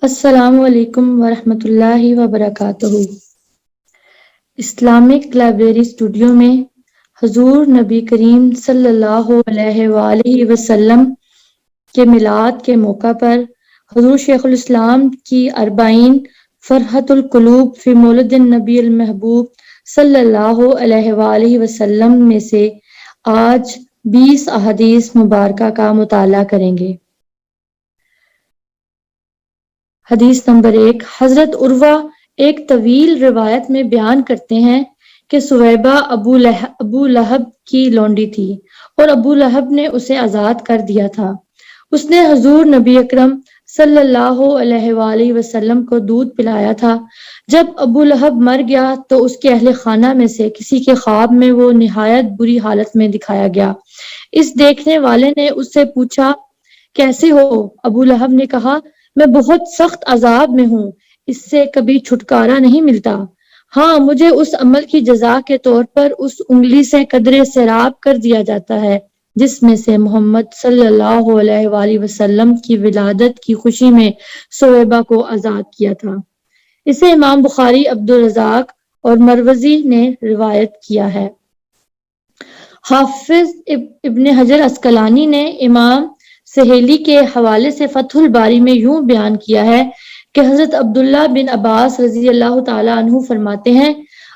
السلام علیکم ورحمۃ اللہ وبرکاتہ۔ اسلامک لائبریری اسٹوڈیو میں حضور نبی کریم صلی اللہ علیہ وآلہ وسلم کے میلاد کے موقع پر حضور شیخ الاسلام کی 40 فرحت القلوب فی مولد النبی المحبوب صلی اللہ علیہ وآلہ وسلم میں سے آج 20 احادیث مبارکہ کا مطالعہ کریں گے۔ حدیث نمبر 1۔ حضرت عروہ ایک طویل روایت میں بیان کرتے ہیں کہ سویبہ ابو لہب کی لونڈی تھی اور ابو لہب نے اسے آزاد کر دیا تھا۔ اس نے حضور نبی اکرم صلی اللہ علیہ وآلہ وسلم کو دودھ پلایا تھا۔ جب ابو لہب مر گیا تو اس کے اہل خانہ میں سے کسی کے خواب میں وہ نہایت بری حالت میں دکھایا گیا۔ اس دیکھنے والے نے اس سے پوچھا، کیسے ہو؟ ابو لہب نے کہا، میں بہت سخت عذاب میں ہوں، اس سے کبھی چھٹکارا نہیں ملتا۔ ہاں، مجھے اس عمل کی جزا کے طور پر اس انگلی سے قدرے سیراب کر دیا جاتا ہے جس میں سے محمد صلی اللہ علیہ وآلہ وسلم کی ولادت کی خوشی میں سویبہ کو آزاد کیا تھا۔ اسے امام بخاری، عبدالرزاق اور مروزی نے روایت کیا ہے۔ حافظ ابن حجر عسقلانی نے امام سہیلی کے حوالے سے فتح الباری میں یوں بیان کیا ہے کہ حضرت عبداللہ بن عباس رضی اللہ تعالیٰ عنہ فرماتے ہیں،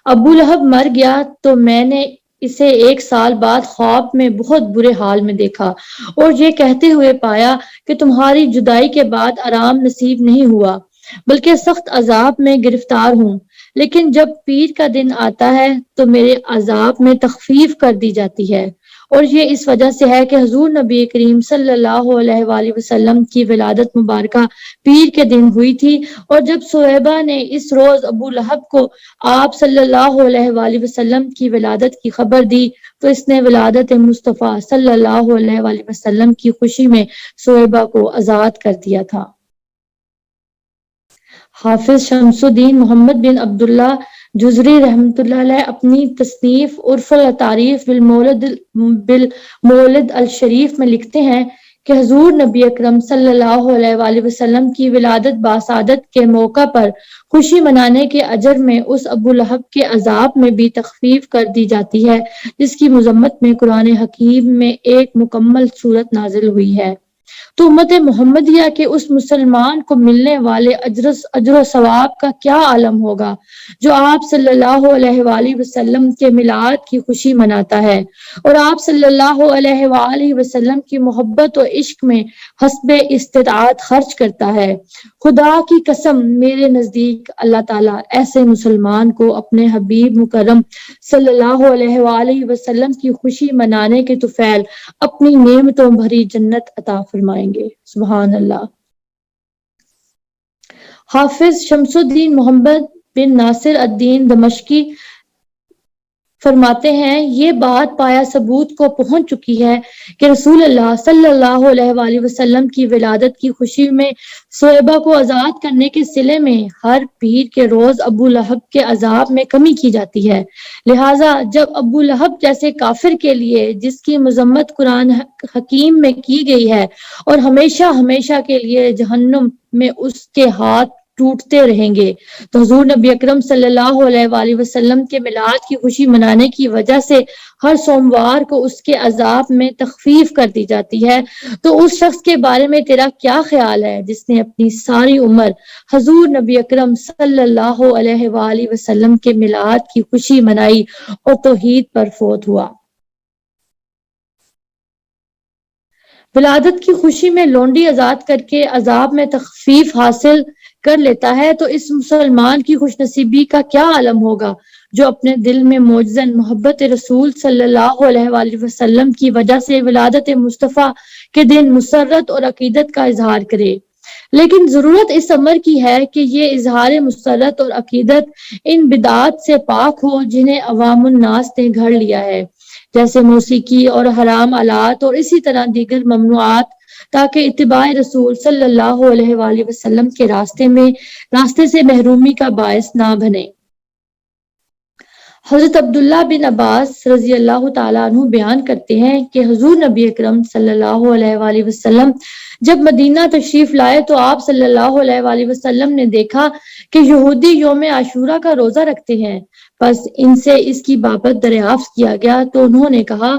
ابو لہب مر گیا تو میں نے اسے 1 سال بعد خواب میں بہت برے حال میں دیکھا اور یہ کہتے ہوئے پایا کہ تمہاری جدائی کے بعد آرام نصیب نہیں ہوا بلکہ سخت عذاب میں گرفتار ہوں، لیکن جب پیر کا دن آتا ہے تو میرے عذاب میں تخفیف کر دی جاتی ہے، اور یہ اس وجہ سے ہے کہ حضور نبی کریم صلی اللہ علیہ وآلہ وسلم کی ولادت مبارکہ پیر کے دن ہوئی تھی، اور جب سویبہ نے اس روز ابو لہب کو آپ صلی اللہ علیہ وآلہ وسلم کی ولادت کی خبر دی تو اس نے ولادت مصطفیٰ صلی اللہ علیہ وآلہ وسلم کی خوشی میں سویبہ کو آزاد کر دیا تھا۔ حافظ شمس الدین محمد بن عبداللہ جزری رحمۃ اللہ علیہ اپنی تصنیف عرف التعریف بالمولد الشریف میں لکھتے ہیں کہ حضور نبی اکرم صلی اللہ علیہ وآلہ وسلم کی ولادت باسعادت کے موقع پر خوشی منانے کے اجر میں اس ابو لہب کے عذاب میں بھی تخفیف کر دی جاتی ہے جس کی مذمت میں قرآن حکیم میں ایک مکمل سورت نازل ہوئی ہے۔ تو امت محمدیہ کے اس مسلمان کو ملنے والے اجر و ثواب کا کیا عالم ہوگا جو آپ صلی اللہ علیہ وآلہ وسلم کے میلاد کی خوشی مناتا ہے اور آپ صلی اللہ علیہ وآلہ وسلم کی محبت و عشق میں حسب استطاعت خرچ کرتا ہے۔ خدا کی قسم، میرے نزدیک اللہ تعالیٰ ایسے مسلمان کو اپنے حبیب مکرم صلی اللہ علیہ وآلہ وسلم کی خوشی منانے کے طفیل اپنی نعمتوں بھری جنت عطا فرمائیں گے۔ سبحان اللہ۔ حافظ شمس الدین محمد بن ناصر الدین دمشقی فرماتے ہیں، یہ بات پایا ثبوت کو پہنچ چکی ہے کہ رسول اللہ صلی اللہ علیہ وآلہ وسلم کی ولادت کی خوشی میں سویبہ کو آزاد کرنے کے صلے میں ہر پیر کے روز ابو لہب کے عذاب میں کمی کی جاتی ہے۔ لہٰذا جب ابو لہب جیسے کافر کے لیے جس کی مذمت قرآن حکیم میں کی گئی ہے اور ہمیشہ ہمیشہ کے لیے جہنم میں اس کے ہاتھ ٹوٹتے رہیں گے، تو حضور نبی اکرم صلی اللہ علیہ وآلہ وسلم کے میلاد کی خوشی منانے کی وجہ سے ہر سوموار کو اس کے عذاب میں تخفیف کر دی جاتی ہے، تو اس شخص کے بارے میں تیرا کیا خیال ہے جس نے اپنی ساری عمر حضور نبی اکرم صلی اللہ علیہ وآلہ وسلم کے میلاد کی خوشی منائی اور توحید پر فوت ہوا۔ ولادت کی خوشی میں لونڈی آزاد کر کے عذاب میں تخفیف حاصل کر لیتا ہے تو اس مسلمان کی خوش نصیبی کا کیا عالم ہوگا جو اپنے دل میں موجزن محبت رسول صلی اللہ علیہ وآلہ وسلم کی وجہ سے ولادت مصطفیٰ کے دن مسرت اور عقیدت کا اظہار کرے۔ لیکن ضرورت اس امر کی ہے کہ یہ اظہار مسرت اور عقیدت ان بدعات سے پاک ہو جنہیں عوام الناس نے گھڑ لیا ہے، جیسے موسیقی اور حرام آلات اور اسی طرح دیگر ممنوعات، تاکہ اتباع رسول صلی اللہ علیہ وآلہ وسلم کے راستے سے محرومی کا باعث نہ بنے۔ حضرت عبداللہ بن عباس رضی اللہ تعالیٰ عنہ بیان کرتے ہیں کہ حضور نبی اکرم صلی اللہ علیہ وآلہ وسلم جب مدینہ تشریف لائے تو آپ صلی اللہ علیہ وآلہ وسلم نے دیکھا کہ یہودی یوم عاشورہ کا روزہ رکھتے ہیں، پس ان سے اس کی بابت دریافت کیا گیا تو انہوں نے کہا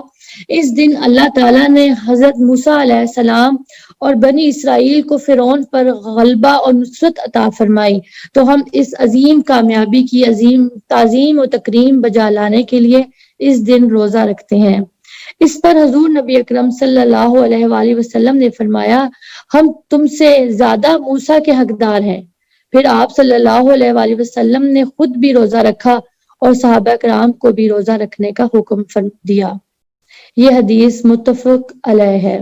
اس دن اللہ تعالیٰ نے حضرت موسیٰ علیہ السلام اور بنی اسرائیل کو فرعون پر غلبہ اور نصرت عطا فرمائی، تو ہم اس عظیم کامیابی کی عظیم تعظیم و تکریم بجا لانے کے لیے اس دن روزہ رکھتے ہیں۔ اس پر حضور نبی اکرم صلی اللہ علیہ وآلہ وسلم نے فرمایا ہم تم سے زیادہ موسیٰ کے حقدار ہیں۔ پھر آپ صلی اللہ علیہ وآلہ وسلم نے خود بھی روزہ رکھا اور صحابہ کرام کو بھی روزہ رکھنے کا حکم دیا۔ یہ حدیث متفق علیہ ہے۔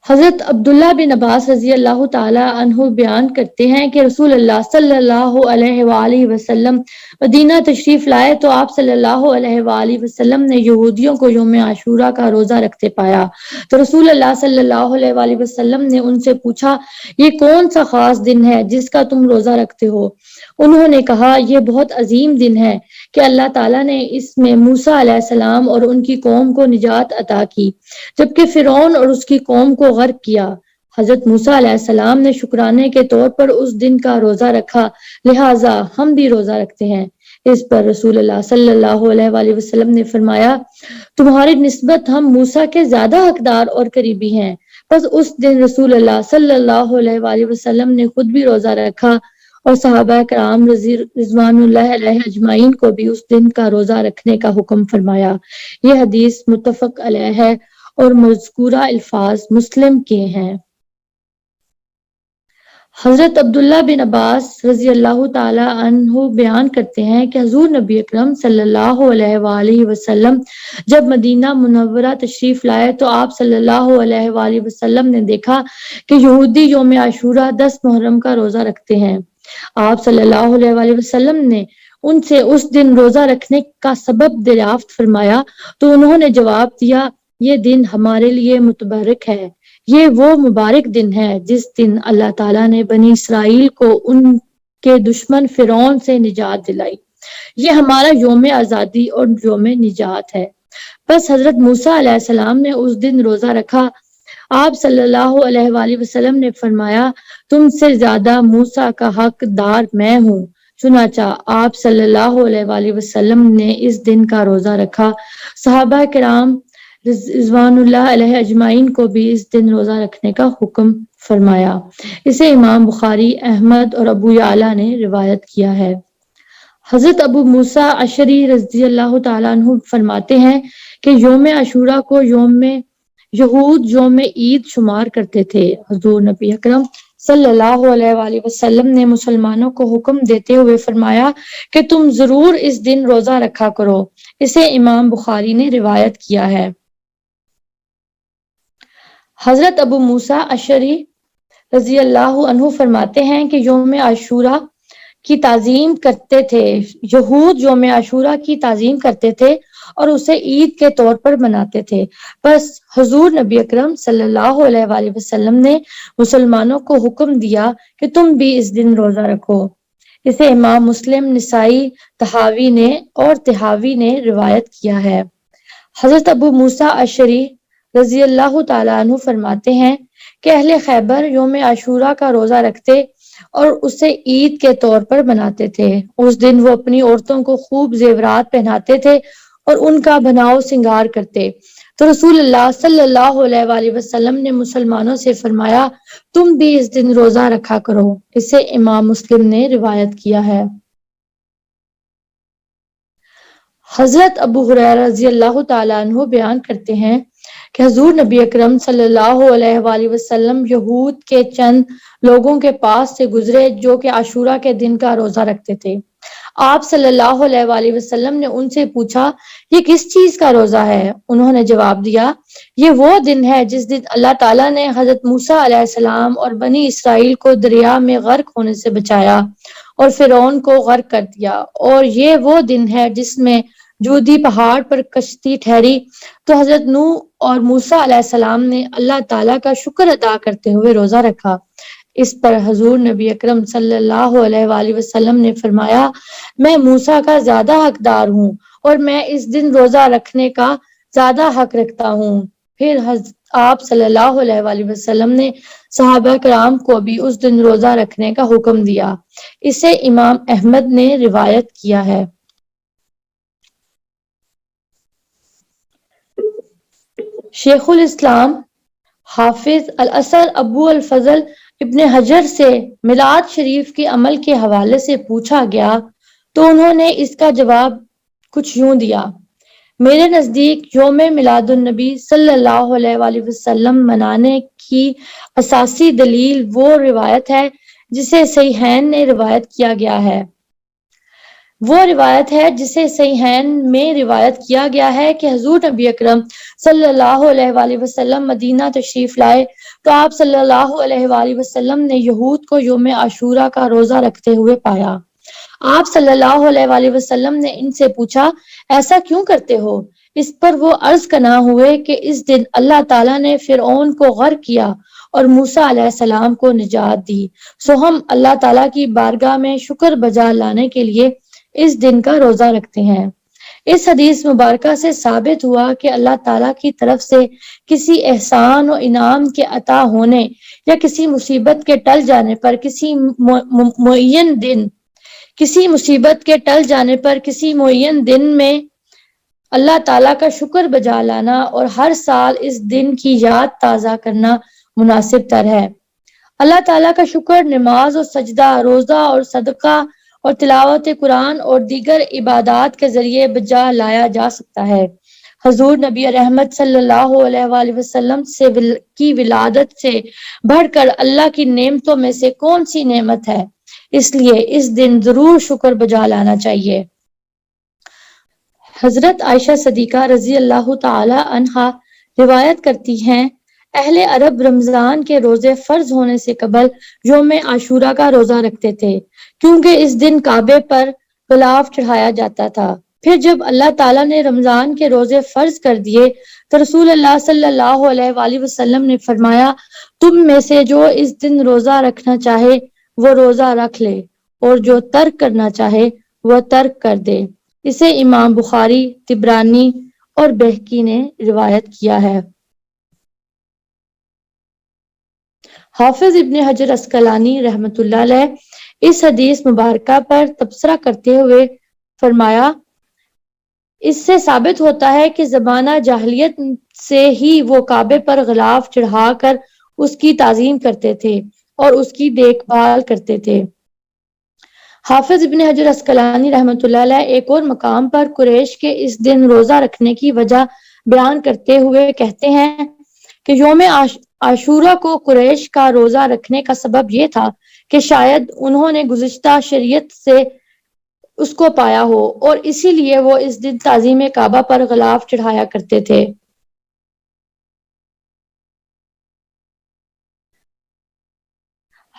حضرت عبداللہ بن عباس رضی اللہ تعالی عنہ بیان کرتے ہیں کہ رسول اللہ صلی اللہ علیہ وآلہ وسلم مدینہ تشریف لائے تو آپ صلی اللہ علیہ وآلہ وسلم نے یہودیوں کو یوم عاشورہ کا روزہ رکھتے پایا، تو رسول اللہ صلی اللہ علیہ وآلہ وسلم نے ان سے پوچھا یہ کون سا خاص دن ہے جس کا تم روزہ رکھتے ہو؟ انہوں نے کہا یہ بہت عظیم دن ہے کہ اللہ تعالیٰ نے اس میں موسیٰ علیہ السلام اور ان کی قوم کو نجات عطا کی جبکہ فرعون اور اس کی قوم کو غرق کیا۔ حضرت موسیٰ علیہ السلام نے شکرانے کے طور پر اس دن کا روزہ رکھا، لہٰذا ہم بھی روزہ رکھتے ہیں۔ اس پر رسول اللہ صلی اللہ علیہ وآلہ وسلم نے فرمایا تمہاری نسبت ہم موسیٰ کے زیادہ حقدار اور قریبی ہیں۔ بس اس دن رسول اللہ صلی اللہ علیہ وآلہ وسلم نے خود بھی روزہ رکھا اور صحابہ کرام رضوان اللہ علیہ اجمعین کو بھی اس دن کا روزہ رکھنے کا حکم فرمایا۔ یہ حدیث متفق علیہ ہے اور مذکورہ الفاظ مسلم کے ہیں۔ حضرت عبداللہ بن عباس رضی اللہ تعالی عنہ بیان کرتے ہیں کہ حضور نبی اکرم صلی اللہ علیہ وآلہ وسلم جب مدینہ منورہ تشریف لائے تو آپ صلی اللہ علیہ وآلہ وسلم نے دیکھا کہ یہودی یوم عاشورہ 10 محرم کا روزہ رکھتے ہیں۔ آپ صلی اللہ علیہ وآلہ وسلم نے ان سے اس دن روزہ رکھنے کا سبب دریافت فرمایا تو انہوں نے جواب دیا یہ دن ہمارے لیے متبرک ہے، یہ وہ مبارک دن ہے جس دن اللہ تعالیٰ نے بنی اسرائیل کو ان کے دشمن فرعون سے نجات دلائی، یہ ہمارا یوم آزادی اور یوم نجات ہے۔ بس حضرت موسیٰ علیہ السلام نے اس دن روزہ رکھا، آپ صلی اللہ علیہ وآلہ وسلم نے فرمایا تم سے زیادہ موسیٰ کا حقدار میں ہوں، چنانچہ آپ صلی اللہ علیہ وآلہ وسلم نے اس دن کا روزہ رکھا۔ صحابہ کرام رضوان اللہ علیہ اجمعین کو بھی اس دن روزہ رکھنے کا حکم فرمایا۔ اسے امام بخاری، احمد اور ابو یعلا نے روایت کیا ہے۔ حضرت ابو موسیٰ اشعری رضی اللہ تعالیٰ عنہ فرماتے ہیں کہ یوم عاشورہ کو یہود یوم عید شمار کرتے تھے۔ حضور نبی اکرم صلی اللہ علیہ وآلہ وسلم نے مسلمانوں کو حکم دیتے ہوئے فرمایا کہ تم ضرور اس دن روزہ رکھا کرو۔ اسے امام بخاری نے روایت کیا ہے۔ حضرت ابو موسیٰ اشعری رضی اللہ عنہ فرماتے ہیں کہ یوم عاشورہ کی تعظیم کرتے تھے، یہود یوم عاشورہ کی تعظیم کرتے تھے اور اسے عید کے طور پر مناتے تھے، بس حضور نبی اکرم صلی اللہ علیہ وآلہ وسلم نے مسلمانوں کو حکم دیا کہ تم بھی اس دن روزہ رکھو۔ اسے امام مسلم، نسائی، تحاوی نے روایت کیا ہے۔ حضرت ابو موسیٰ اشعری رضی اللہ تعالیٰ عنہ فرماتے ہیں کہ اہل خیبر یوم عاشورہ کا روزہ رکھتے اور اسے عید کے طور پر مناتے تھے۔ اس دن وہ اپنی عورتوں کو خوب زیورات پہناتے تھے اور ان کا بناؤ سنگار کرتے، تو رسول اللہ صلی اللہ علیہ وآلہ وسلم نے مسلمانوں سے فرمایا تم بھی اس دن روزہ رکھا کرو۔ اسے امام مسلم نے روایت کیا ہے۔ حضرت ابو ہریرہ رضی اللہ تعالیٰ عنہ بیان کرتے ہیں کہ حضور نبی اکرم صلی اللہ علیہ وآلہ وسلم یہود کے چند لوگوں کے پاس سے گزرے جو کہ عاشورہ کے دن کا روزہ رکھتے تھے۔ آپ صلی اللہ علیہ وآلہ وسلم نے ان سے پوچھا یہ کس چیز کا روزہ ہے؟ انہوں نے جواب دیا یہ وہ دن ہے جس دن اللہ تعالیٰ نے حضرت موسیٰ علیہ السلام اور بنی اسرائیل کو دریا میں غرق ہونے سے بچایا اور فرعون کو غرق کر دیا، اور یہ وہ دن ہے جس میں جودی پہاڑ پر کشتی ٹھہری تو حضرت نوح اور موسیٰ علیہ السلام نے اللہ تعالیٰ کا شکر ادا کرتے ہوئے روزہ رکھا۔ اس پر حضور نبی اکرم صلی اللہ علیہ وآلہ وسلم نے فرمایا، میں موسیٰ کا زیادہ حقدار ہوں اور میں اس دن روزہ رکھنے کا زیادہ حق رکھتا ہوں۔ پھر آپ صلی اللہ علیہ وآلہ وسلم نے صحابہ کرام کو بھی اس دن روزہ رکھنے کا حکم دیا۔ اسے امام احمد نے روایت کیا ہے۔ شیخ الاسلام حافظ الاثر ابو الفضل ابن حجر سے میلاد شریف کے عمل کے حوالے سے پوچھا گیا تو انہوں نے اس کا جواب کچھ یوں دیا، میرے نزدیک یوم میلاد النبی صلی اللہ علیہ وآلہ وسلم منانے کی اساسی دلیل وہ روایت ہے جسے صحیحین نے روایت کیا گیا ہے۔ وہ روایت ہے جسے صحیحین میں روایت کیا گیا ہے کہ حضور نبی اکرم صلی اللہ علیہ وآلہ وسلم مدینہ تشریف لائے تو آپ صلی اللہ علیہ وآلہ وسلم نے یہود کو یوم عاشورہ کا روزہ رکھتے ہوئے پایا۔ آپ صلی اللہ علیہ وآلہ وسلم نے ان سے پوچھا، ایسا کیوں کرتے ہو؟ اس پر وہ عرض کنا ہوئے کہ اس دن اللہ تعالیٰ نے فرعون کو غرق کیا اور موسیٰ علیہ السلام کو نجات دی، سو ہم اللہ تعالیٰ کی بارگاہ میں شکر بجا لانے کے لیے اس دن کا روزہ رکھتے ہیں۔ اس حدیث مبارکہ سے ثابت ہوا کہ اللہ تعالیٰ کی طرف سے کسی احسان و انعام کے عطا ہونے یا کسی مصیبت کے ٹل جانے پر کسی معین دن میں اللہ تعالیٰ کا شکر بجا لانا اور ہر سال اس دن کی یاد تازہ کرنا مناسب تر ہے۔ اللہ تعالیٰ کا شکر نماز اور سجدہ، روزہ اور صدقہ اور تلاوت قرآن اور دیگر عبادات کے ذریعے بجا لایا جا سکتا ہے۔ حضور نبی رحمت صلی اللہ علیہ وآلہ وسلم کی ولادت سے بڑھ کر اللہ کی نعمتوں میں سے کون سی نعمت ہے؟ اس لیے اس دن ضرور شکر بجا لانا چاہیے۔ حضرت عائشہ صدیقہ رضی اللہ تعالی عنہا روایت کرتی ہیں، اہل عرب رمضان کے روزے فرض ہونے سے قبل یوم عاشورہ کا روزہ رکھتے تھے کیونکہ اس دن کعبے پر غلاف چڑھایا جاتا تھا۔ پھر جب اللہ تعالیٰ نے رمضان کے روزے فرض کر دیے تو رسول اللہ صلی اللہ علیہ وآلہ وسلم نے فرمایا، تم میں سے جو اس دن روزہ رکھنا چاہے وہ روزہ رکھ لے اور جو ترک کرنا چاہے وہ ترک کر دے۔ اسے امام بخاری، طبرانی اور بہقی نے روایت کیا ہے۔ حافظ ابن حجر عسقلانی رحمۃ اللہ علیہ اس حدیث مبارکہ پر تبصرہ کرتے ہوئے فرمایا، اس سے ثابت ہوتا ہے کہ زمانہ جاہلیت سے ہی وہ کعبے پر غلاف چڑھا کر اس کی تعظیم کرتے تھے اور اس کی دیکھ بھال کرتے تھے۔ حافظ ابن حجر عسقلانی رحمۃ اللہ علیہ ایک اور مقام پر قریش کے اس دن روزہ رکھنے کی وجہ بیان کرتے ہوئے کہتے ہیں کہ یوم عاشورہ کو قریش کا روزہ رکھنے کا سبب یہ تھا کہ شاید انہوں نے گزشتہ شریعت سے اس کو پایا ہو اور اسی لیے وہ اس دن تعظیم کعبہ پر غلاف چڑھایا کرتے تھے۔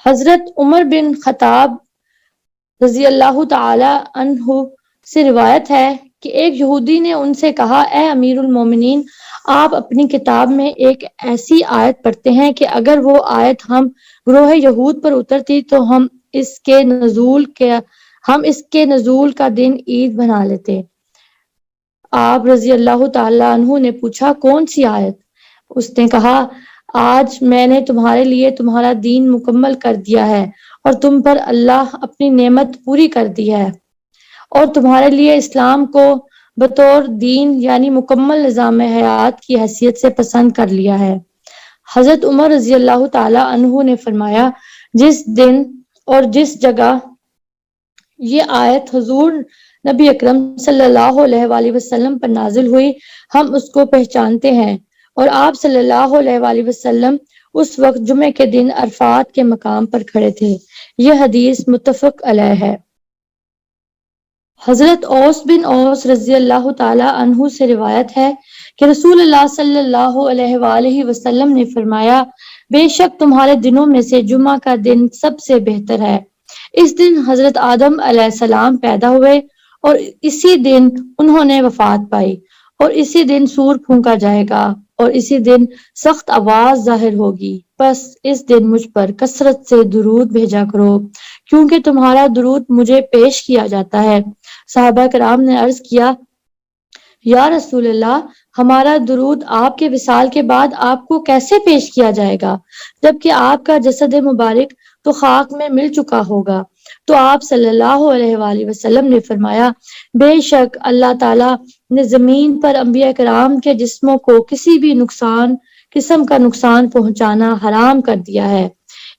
حضرت عمر بن خطاب رضی اللہ تعالی عنہ سے روایت ہے کہ ایک یہودی نے ان سے کہا، اے امیر المومنین، آپ اپنی کتاب میں ایک ایسی آیت پڑھتے ہیں کہ اگر وہ آیت ہم گروہ یہود پر اترتی تو ہم اس کے نزول کا دن عید بنا لیتے۔ آپ رضی اللہ تعالی عنہ نے پوچھا، کون سی آیت؟ اس نے کہا، آج میں نے تمہارے لیے تمہارا دین مکمل کر دیا ہے اور تم پر اللہ اپنی نعمت پوری کر دی ہے اور تمہارے لیے اسلام کو بطور دین یعنی مکمل نظام حیات کی حیثیت سے پسند کر لیا ہے۔ حضرت عمر رضی اللہ تعالی عنہ نے فرمایا، جس دن اور جس جگہ یہ آیت حضور نبی اکرم صلی اللہ علیہ وآلہ وسلم پر نازل ہوئی ہم اس کو پہچانتے ہیں، اور آپ صلی اللہ علیہ وآلہ وسلم اس وقت جمعے کے دن عرفات کے مقام پر کھڑے تھے۔ یہ حدیث متفق علیہ ہے۔ حضرت اوس بن اوس رضی اللہ تعالی عنہ سے روایت ہے کہ رسول اللہ صلی اللہ علیہ وآلہ وسلم نے فرمایا، بے شک تمہارے دنوں میں سے جمعہ کا دن سب سے بہتر ہے۔ اس دن حضرت آدم علیہ السلام پیدا ہوئے اور اسی دن انہوں نے وفات پائی اور اسی دن سور پھونکا جائے گا اور اسی دن سخت آواز ظاہر ہوگی، بس اس دن مجھ پر کثرت سے درود بھیجا کرو کیونکہ تمہارا درود مجھے پیش کیا جاتا ہے۔ صحابہ کرام نے عرض کیا، یا رسول اللہ، ہمارا درود آپ کے وصال کے بعد آپ کو کیسے پیش کیا جائے گا جبکہ آپ کا جسد مبارک تو خاک میں مل چکا ہوگا؟ تو آپ صلی اللہ علیہ وآلہ وسلم نے فرمایا، بے شک اللہ تعالی نے زمین پر انبیاء کرام کے جسموں کو کسی بھی قسم کا نقصان پہنچانا حرام کر دیا ہے۔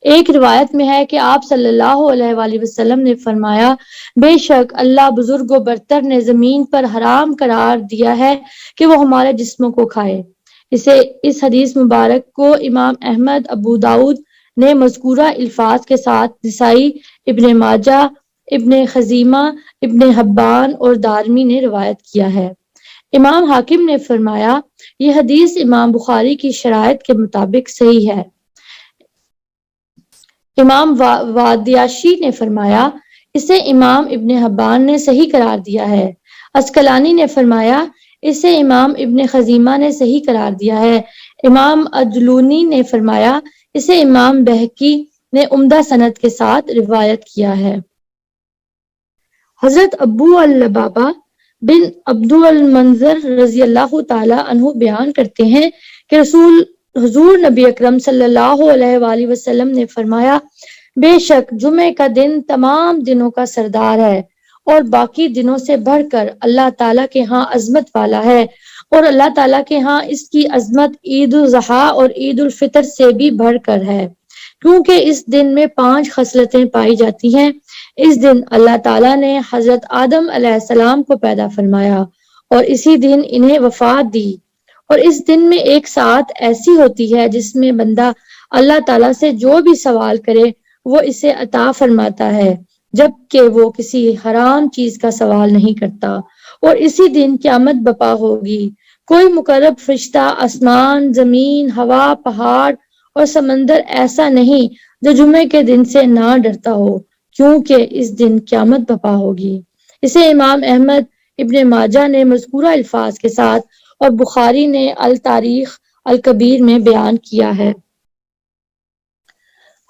ایک روایت میں ہے کہ آپ صلی اللہ علیہ وآلہ وسلم نے فرمایا، بے شک اللہ بزرگ و برتر نے زمین پر حرام قرار دیا ہے کہ وہ ہمارے جسموں کو کھائے۔ اس حدیث مبارک کو امام احمد، ابو داؤد نے مذکورہ الفاظ کے ساتھ نسائی، ابن ماجہ، ابن خزیمہ، ابن حبان اور دارمی نے روایت کیا ہے۔ امام حاکم نے فرمایا، یہ حدیث امام بخاری کی شرائط کے مطابق صحیح ہے۔ امام وادیاشی نے فرمایا، اسے امام ابن حبان نے صحیح قرار دیا ہے۔ اسقلانی نے فرمایا، اسے امام ابن خزیمہ نے صحیح قرار دیا ہے۔ امام اجلونی نے فرمایا، اسے امام بہقی نے عمدہ سند کے ساتھ روایت کیا ہے۔ حضرت ابو اللبابہ بن عبد المنذر رضی اللہ تعالی عنہ بیان کرتے ہیں کہ حضور نبی اکرم صلی اللہ علیہ وآلہ وسلم نے فرمایا، بے شک جمعے کا دن تمام دنوں کا سردار ہے اور باقی دنوں سے بڑھ کر اللہ تعالیٰ کے ہاں عظمت والا ہے، اور اللہ تعالیٰ کے ہاں اس کی عظمت عید الاضحیٰ اور عید الفطر سے بھی بڑھ کر ہے، کیونکہ اس دن میں 5 خصلتیں پائی جاتی ہیں۔ اس دن اللہ تعالیٰ نے حضرت آدم علیہ السلام کو پیدا فرمایا اور اسی دن انہیں وفات دی، اور اس دن میں ایک ساعت ایسی ہوتی ہے جس میں بندہ اللہ تعالیٰ سے جو بھی سوال کرے وہ اسے عطا فرماتا ہے، جبکہ وہ کسی حرام چیز کا سوال نہیں کرتا، اور اسی دن قیامت برپا ہوگی۔ کوئی مقرب فرشتہ آسمان، زمین، ہوا، پہاڑ اور سمندر ایسا نہیں جو جمعے کے دن سے نہ ڈرتا ہو، کیونکہ اس دن قیامت برپا ہوگی۔ اسے امام احمد، ابن ماجہ نے مذکورہ الفاظ کے ساتھ اور بخاری نے التاریخ الکبیر میں بیان کیا ہے۔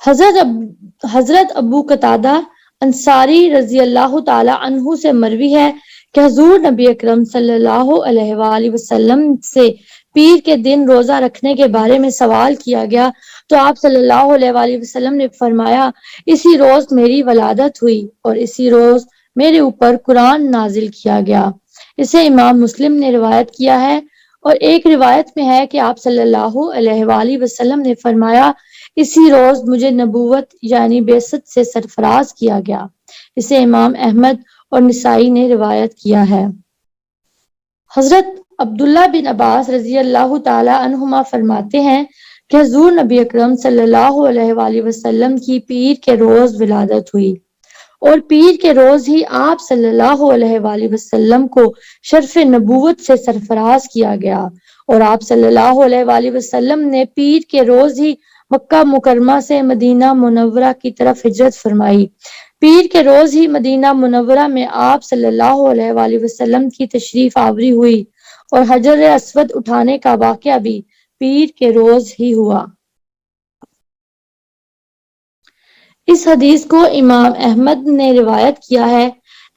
حضرت ابو قتادہ انصاری رضی اللہ تعالی عنہ سے مروی ہے کہ حضور نبی اکرم صلی اللہ علیہ وآلہ وسلم سے پیر کے دن روزہ رکھنے کے بارے میں سوال کیا گیا تو آپ صلی اللہ علیہ وآلہ وسلم نے فرمایا، اسی روز میری ولادت ہوئی اور اسی روز میرے اوپر قرآن نازل کیا گیا۔ اسے امام مسلم نے روایت کیا ہے، اور ایک روایت میں ہے کہ آپ صلی اللہ علیہ وآلہ وسلم نے فرمایا، اسی روز مجھے نبوت یعنی بعثت سے سرفراز کیا گیا۔ اسے امام احمد اور نسائی نے روایت کیا ہے۔ حضرت عبداللہ بن عباس رضی اللہ تعالی عنہما فرماتے ہیں کہ حضور نبی اکرم صلی اللہ علیہ وآلہ وسلم کی پیر کے روز ولادت ہوئی، اور پیر کے روز ہی آپ صلی اللہ علیہ وآلہ وسلم کو شرف نبوت سے سرفراز کیا گیا، اور آپ صلی اللہ علیہ وآلہ وسلم نے پیر کے روز ہی مکہ مکرمہ سے مدینہ منورہ کی طرف ہجرت فرمائی۔ پیر کے روز ہی مدینہ منورہ میں آپ صلی اللہ علیہ وآلہ وسلم کی تشریف آوری ہوئی، اور حجر اسود اٹھانے کا واقعہ بھی پیر کے روز ہی ہوا۔ اس حدیث کو امام احمد نے روایت کیا ہے۔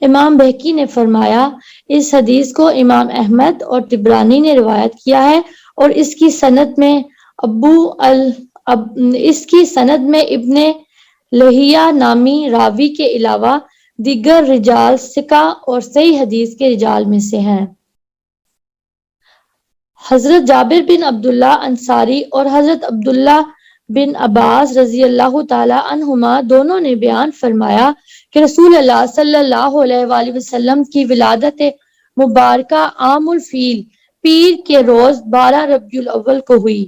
امام بہقی نے فرمایا، اس حدیث کو امام احمد اور طبرانی نے روایت کیا ہے، اور اس کی سند میں ابن لہیہ نامی راوی کے علاوہ دیگر رجال ثقہ اور صحیح حدیث کے رجال میں سے ہیں۔ حضرت جابر بن عبداللہ انصاری اور حضرت عبداللہ بن عباس رضی اللہ تعالی عنہما دونوں نے بیان فرمایا کہ رسول اللہ صلی اللہ علیہ وآلہ وسلم کی ولادت مبارکہ عام الفیل پیر کے روز 12 ربیع الاول کو ہوئی،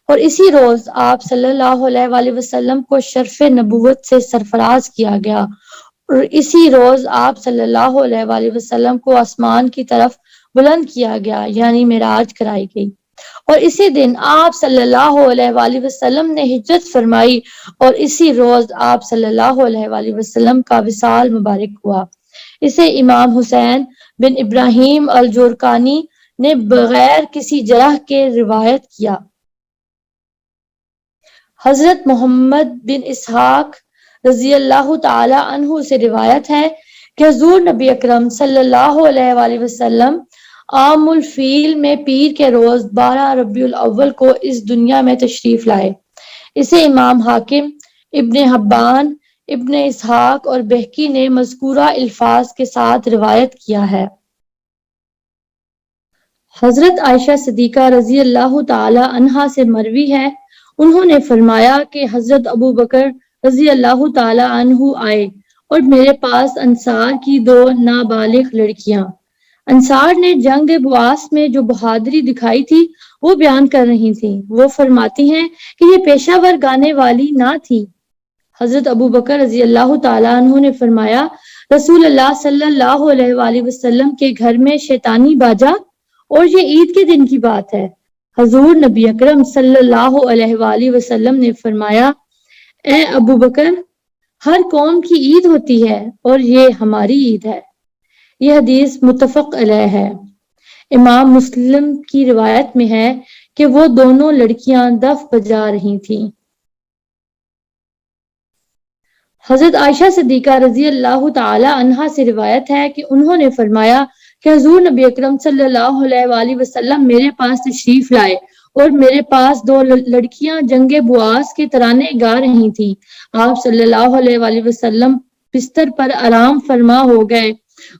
اور اسی روز آپ صلی اللہ علیہ وآلہ وسلم کو شرف نبوت سے سرفراز کیا گیا، اور اسی روز آپ صلی اللہ علیہ وآلہ وسلم کو آسمان کی طرف بلند کیا گیا یعنی معراج کرائی گئی، اور اسی دن آپ صلی اللہ علیہ وآلہ وسلم نے ہجرت فرمائی، اور اسی روز آپ صلی اللہ علیہ وآلہ وسلم کا وصال مبارک ہوا۔ اسے امام حسین بن ابراہیم الجورکانی نے بغیر کسی جرح کے روایت کیا۔ حضرت محمد بن اسحاق رضی اللہ تعالی عنہ سے روایت ہے کہ حضور نبی اکرم صلی اللہ علیہ وآلہ وسلم عام الفیل میں پیر کے روز 12 ربیع الاول کو اس دنیا میں تشریف لائے۔ اسے امام حاکم، ابن حبان، ابن اسحاق اور بہقی نے مذکورہ الفاظ کے ساتھ روایت کیا ہے۔ حضرت عائشہ صدیقہ رضی اللہ تعالی عنہا سے مروی ہے، انہوں نے فرمایا کہ حضرت ابو بکر رضی اللہ تعالی عنہ آئے اور میرے پاس انصار کی 2 نابالغ لڑکیاں۔ انصار نے جنگ بواس میں جو بہادری دکھائی تھی وہ بیان کر رہی تھیں۔ وہ فرماتی ہیں کہ یہ پیشہ ور گانے والی نہ تھی۔ حضرت ابو بکر رضی اللہ تعالی عنہ نے فرمایا، رسول اللہ صلی اللہ علیہ وآلہ وسلم کے گھر میں شیطانی باجا اور یہ عید کے دن کی بات ہے۔ حضور نبی اکرم صلی اللہ علیہ وآلہ وسلم نے فرمایا، اے ابو بکر، ہر قوم کی عید ہوتی ہے اور یہ ہماری عید ہے۔ یہ حدیث متفق علیہ ہے۔ امام مسلم کی روایت میں ہے کہ وہ دونوں لڑکیاں دف بجا رہی تھیں۔ حضرت عائشہ صدیقہ رضی اللہ تعالی عنہا سے روایت ہے کہ انہوں نے فرمایا کہ حضور نبی اکرم صلی اللہ علیہ وآلہ وسلم میرے پاس تشریف لائے اور میرے پاس 2 لڑکیاں جنگ بواس کے ترانے گا رہی تھیں۔ آپ صلی اللہ علیہ وآلہ وسلم بستر پر آرام فرما ہو گئے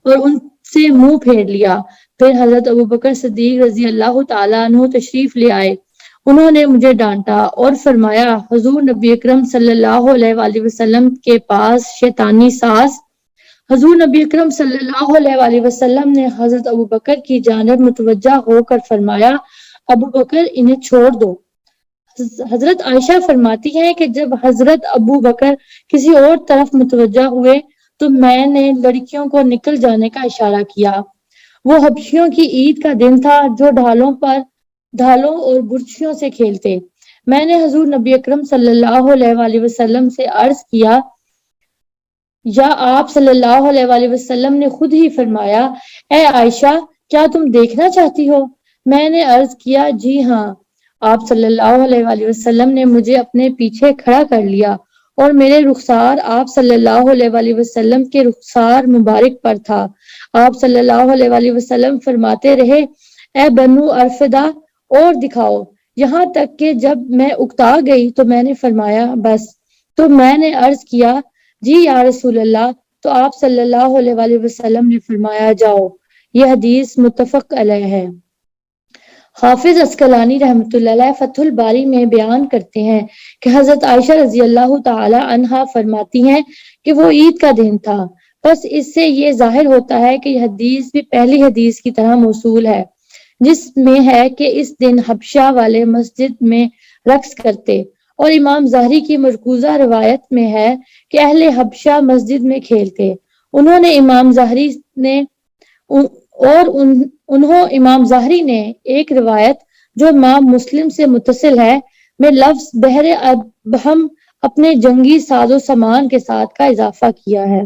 اور ان سے منہ پھیر لیا۔ پھر حضرت ابو بکر صدیق رضی اللہ تعالی عنہ تشریف لے آئے۔ انہوں نے مجھے ڈانٹا اور فرمایا، حضور نبی اکرم صلی اللہ علیہ وآلہ وسلم کے پاس شیطانی ساز۔ حضور نبی اکرم صلی اللہ علیہ وآلہ وسلم نے حضرت ابو بکر کی جانب متوجہ ہو کر فرمایا، ابو بکر انہیں چھوڑ دو۔ حضرت عائشہ فرماتی ہیں کہ جب حضرت ابو بکر کسی اور طرف متوجہ ہوئے تو میں نے لڑکیوں کو نکل جانے کا اشارہ کیا۔ وہ حبشیوں کی عید کا دن تھا جو ڈھالوں اور برچھیوں سے کھیلتے۔ میں نے حضور نبی اکرم صلی اللہ علیہ وآلہ وسلم سے عرض کیا، یا آپ صلی اللہ علیہ وآلہ وسلم نے خود ہی فرمایا، اے عائشہ، کیا تم دیکھنا چاہتی ہو؟ میں نے عرض کیا، جی ہاں۔ آپ صلی اللہ علیہ وآلہ وسلم نے مجھے اپنے پیچھے کھڑا کر لیا اور میرے رخسار آپ صلی اللہ علیہ وآلہ وسلم کے رخسار مبارک پر تھا۔ آپ صلی اللہ علیہ وآلہ وسلم فرماتے رہے، اے بنو ارفدہ، اور دکھاؤ، یہاں تک کہ جب میں اکتا گئی تو میں نے فرمایا، بس۔ تو میں نے عرض کیا، جی یا رسول اللہ، تو آپ صلی اللہ علیہ وآلہ وسلم نے فرمایا، جاؤ۔ یہ حدیث متفق علیہ ہے۔ حافظ عسقلانی رحمۃ اللہ علیہ فتح الباری میں بیان کرتے ہیں کہ حضرت عائشہ رضی اللہ تعالی عنہا فرماتی ہیں کہ وہ عید کا دن تھا۔ بس اس سے یہ ظاہر ہوتا ہے کہ یہ حدیث بھی پہلی حدیث کی طرح موصول ہے جس میں ہے کہ اس دن حبشہ والے مسجد میں رقص کرتے، اور امام زہری کی مرکوزہ روایت میں ہے کہ اہل حبشہ مسجد میں کھیلتے۔ امام زہری نے ایک روایت جو امام مسلم سے متصل ہے میں لفظ بحر ابہم اپنے جنگی ساز و سامان کے ساتھ کا اضافہ کیا ہے،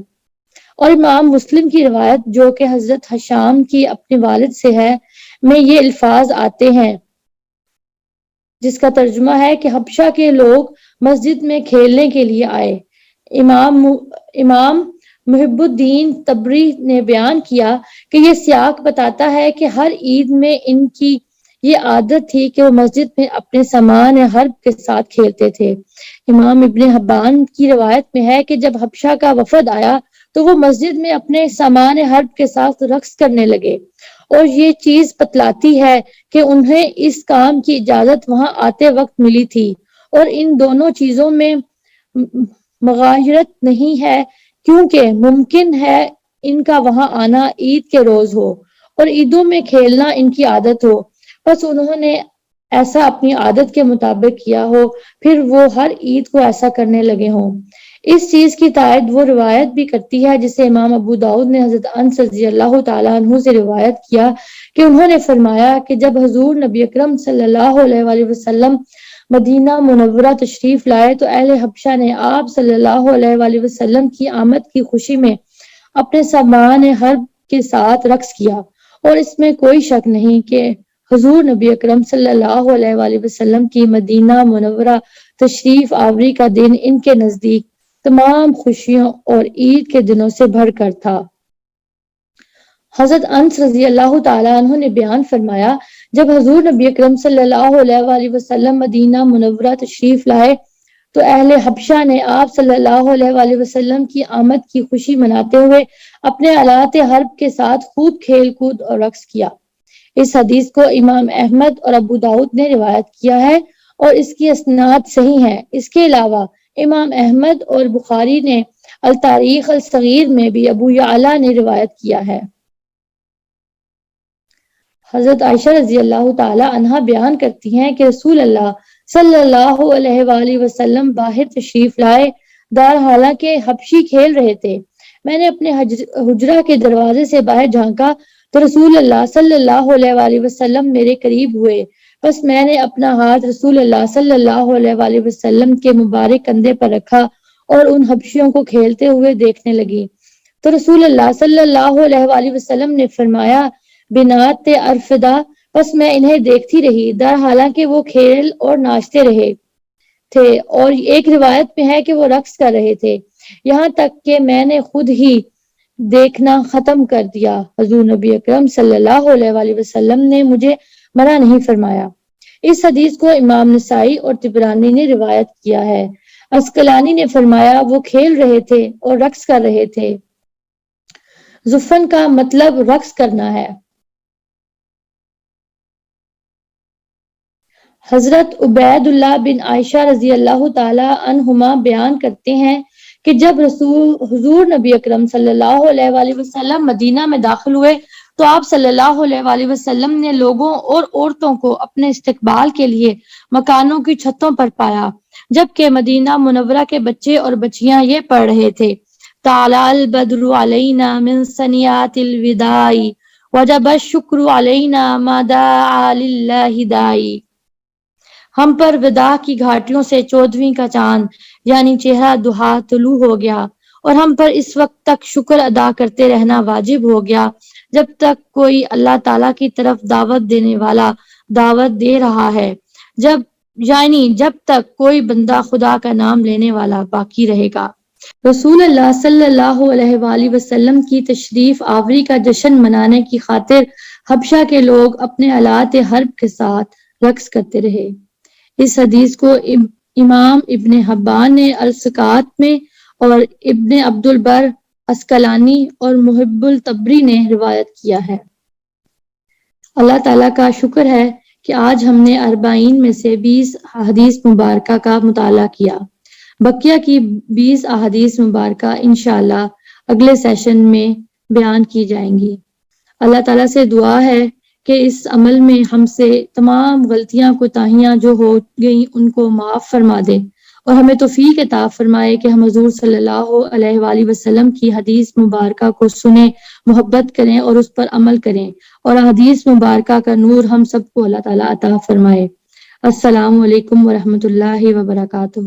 اور امام مسلم کی روایت جو کہ حضرت حشام کی اپنے والد سے ہے میں یہ الفاظ آتے ہیں، جس کا ترجمہ ہے کہ حبشہ کے لوگ مسجد میں کھیلنے کے لیے آئے۔ امام محب الدین تبری نے بیان کیا کہ یہ سیاق بتاتا ہے کہ ہر عید میں ان کی یہ عادت تھی کہ وہ مسجد میں اپنے سامان حرب کے ساتھ کھیلتے تھے۔ امام ابن حبان کی روایت میں ہے کہ جب حبشہ کا وفد آیا تو وہ مسجد میں اپنے سامان حرب کے ساتھ رقص کرنے لگے، اور یہ چیز بتلاتی ہے کہ انہیں اس کام کی اجازت وہاں آتے وقت ملی تھی، اور ان دونوں چیزوں میں مغایرت نہیں ہے کیونکہ ممکن ہے ان کا وہاں آنا عید کے روز ہو اور عیدوں میں کھیلنا ان کی عادت ہو، بس انہوں نے ایسا اپنی عادت کے مطابق کیا ہو، پھر وہ ہر عید کو ایسا کرنے لگے ہوں۔ اس چیز کی تائید وہ روایت بھی کرتی ہے جسے امام ابو داؤد نے حضرت انس رضی اللہ تعالیٰ عنہ سے روایت کیا کہ انہوں نے فرمایا کہ جب حضور نبی اکرم صلی اللہ علیہ وآلہ وسلم مدینہ منورہ تشریف لائے تو اہل حبشہ نے آپ صلی اللہ علیہ وآلہ وسلم کی آمد کی خوشی میں اپنے سامان حرب کے ساتھ رقص کیا، اور اس میں کوئی شک نہیں کہ حضور نبی اکرم صلی اللہ علیہ وآلہ وسلم کی مدینہ منورہ تشریف آوری کا دن ان کے نزدیک تمام خوشیوں اور عید کے دنوں سے بڑھ کر تھا۔ حضرت انس رضی اللہ تعالیٰ عنہ نے بیان فرمایا، جب حضور نبی اکرم صلی اللہ علیہ وآلہ وسلم مدینہ منورہ تشریف لائے تو اہل حبشہ نے آپ صلی اللہ علیہ وآلہ وسلم کی آمد کی خوشی مناتے ہوئے اپنے آلات حرب کے ساتھ خوب کھیل کود اور رقص کیا۔ اس حدیث کو امام احمد اور ابو داؤد نے روایت کیا ہے اور اس کی اسناد صحیح ہے۔ اس کے علاوہ امام احمد اور بخاری نے التاریخ الصغیر میں بھی ابو یعلا نے روایت کیا ہے۔ حضرت عائشہ رضی اللہ تعالی عنہا بیان کرتی ہیں کہ رسول اللہ صلی اللہ علیہ وآلہ وسلم باہر تشریف لائے، دار حالانکہ حبشی کھیل رہے تھے۔ میں نے اپنے حجرہ کے دروازے سے باہر جھانکا تو رسول اللہ صلی اللہ علیہ وآلہ وسلم میرے قریب ہوئے، بس میں نے اپنا ہاتھ رسول اللہ صلی اللہ علیہ وآلہ وسلم کے مبارک کندھے پر رکھا اور ان حبشیوں کو کھیلتے ہوئے دیکھنے لگی تو رسول اللہ صلی اللہ علیہ وآلہ وسلم نے فرمایا، بنات ارفدہ، بس میں انہیں دیکھتی رہی، در حالانکہ وہ کھیل اور ناچتے رہے تھے، اور ایک روایت میں ہے کہ وہ رقص کر رہے تھے، یہاں تک کہ میں نے خود ہی دیکھنا ختم کر دیا۔ حضور نبی اکرم صلی اللہ علیہ وآلہ وسلم نے مجھے منع نہیں فرمایا۔ اس حدیث کو امام نسائی اور طبرانی نے روایت کیا ہے۔ عسقلانی نے فرمایا، وہ کھیل رہے تھے اور رقص کر رہے تھے۔ زفن کا مطلب رقص کرنا ہے۔ حضرت عبید اللہ بن عائشہ رضی اللہ تعالی عنہما بیان کرتے ہیں کہ جب حضور نبی اکرم صلی اللہ علیہ وآلہ وسلم مدینہ میں داخل ہوئے تو آپ صلی اللہ علیہ وآلہ وسلم نے لوگوں اور عورتوں کو اپنے استقبال کے لیے مکانوں کی چھتوں پر پایا، جبکہ مدینہ منورہ کے بچے اور بچیاں یہ پڑھ رہے تھے، طلع البدر علینا من ثنیات الوداع وجب الشکر علینا ما دعا للہ داعی۔ ہم پر وداع کی گھاٹیوں سے 14ویں کا چاند یعنی چہرہ دہا طلوع ہو گیا، اور ہم پر اس وقت تک شکر ادا کرتے رہنا واجب ہو گیا جب تک کوئی اللہ تعالیٰ کی طرف دعوت دینے والا دعوت دے رہا ہے، جب تک کوئی بندہ خدا کا نام لینے والا باقی رہے گا۔ رسول اللہ صلی اللہ علیہ وآلہ وسلم کی تشریف آوری کا جشن منانے کی خاطر حبشہ کے لوگ اپنے آلات حرب کے ساتھ رقص کرتے رہے۔ اس حدیث کو امام ابن حبان نے الثقات میں اور ابن عبد البر عسقلانی اور محب الطبری نے روایت کیا ہے۔ اللہ تعالیٰ کا شکر ہے کہ آج ہم نے 40 میں سے 20 احادیث مبارکہ کا مطالعہ کیا۔ بقیہ کی 20 احادیث مبارکہ انشاءاللہ اگلے سیشن میں بیان کی جائیں گی۔ اللہ تعالیٰ سے دعا ہے کہ اس عمل میں ہم سے تمام غلطیاں کوتاہیاں جو ہو گئیں ان کو معاف فرما دے، اور ہمیں توفیق عطا فرمائے کہ ہم حضور صلی اللہ علیہ وآلہ وسلم کی حدیث مبارکہ کو سنیں، محبت کریں اور اس پر عمل کریں، اور حدیث مبارکہ کا نور ہم سب کو اللہ تعالیٰ عطا فرمائے۔ السلام علیکم ورحمۃ اللہ وبرکاتہ۔